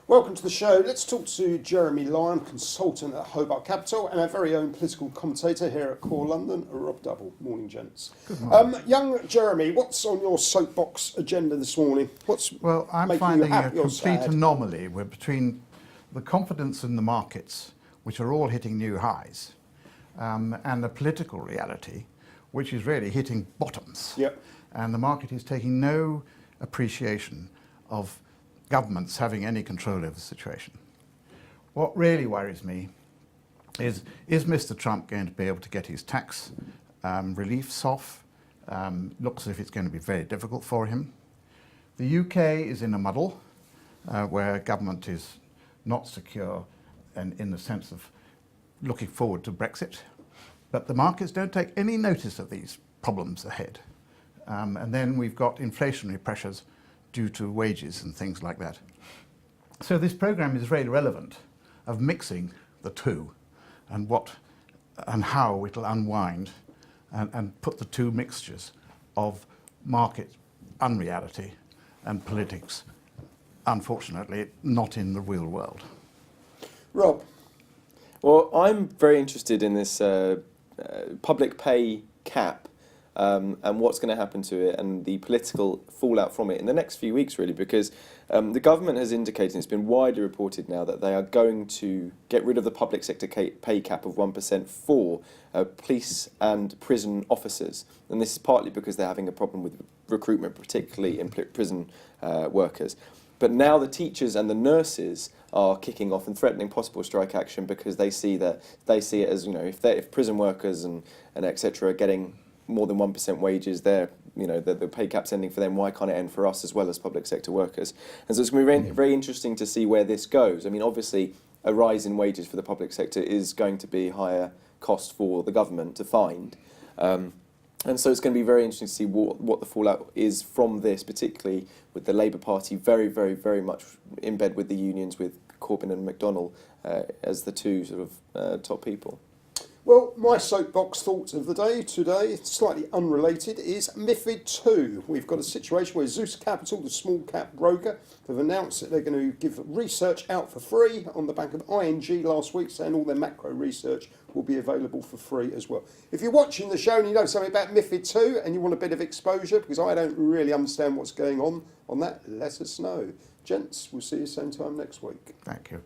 Welcome to the show. Let's talk to Jeremy Lyon, consultant at Hobart Capital, and our very own political commentator here at Core London, Rob Double. Morning, gents. Good morning. Young Jeremy, what's on your soapbox agenda this morning? Well, I'm making finding you a happy or complete sad? anomaly between the confidence in the markets, which are all hitting new highs, and the political reality, which is really hitting bottoms. Yep. And the market is taking no appreciation of governments having any control over the situation. What really worries me is Mr. Trump going to be able to get his tax reliefs off? Looks as if it's going to be very difficult for him. The UK is in a muddle where government is not secure and in the sense of looking forward to Brexit, but the markets don't take any notice of these problems ahead. And then we've got inflationary pressures due to wages and things like that. So this program is very relevant of mixing the two and how it'll unwind and put the two mixtures of market unreality and politics, unfortunately, not in the real world. Rob? Well, I'm very interested in this public pay cap and what's going to happen to it and the political fallout from it in the next few weeks, really, because the government has indicated, it's been widely reported now, that they are going to get rid of the public sector pay cap of 1% for police and prison officers. And this is partly because they're having a problem with recruitment, particularly in prison workers. But now the teachers and the nurses are kicking off and threatening possible strike action because they see it as, if prison workers and etc. are getting more than 1% wages, the pay cap's ending for them, why can't it end for us as well as public sector workers? And so it's going to be very, very interesting to see where this goes. I mean, obviously, a rise in wages for the public sector is going to be higher cost for the government to find. And so it's going to be very interesting to see what the fallout is from this, particularly with the Labour Party very, very, very much in bed with the unions, with Corbyn and McDonnell as the two sort of top people. Well, my soapbox thought of the day today, slightly unrelated, is MiFID II. We've got a situation where Zeus Capital, the small cap broker, have announced that they're going to give research out for free on the back of ING last week, saying all their macro research will be available for free as well. If you're watching the show and you know something about MiFID II and you want a bit of exposure, because I don't really understand what's going on that, let us know. Gents, we'll see you same time next week. Thank you.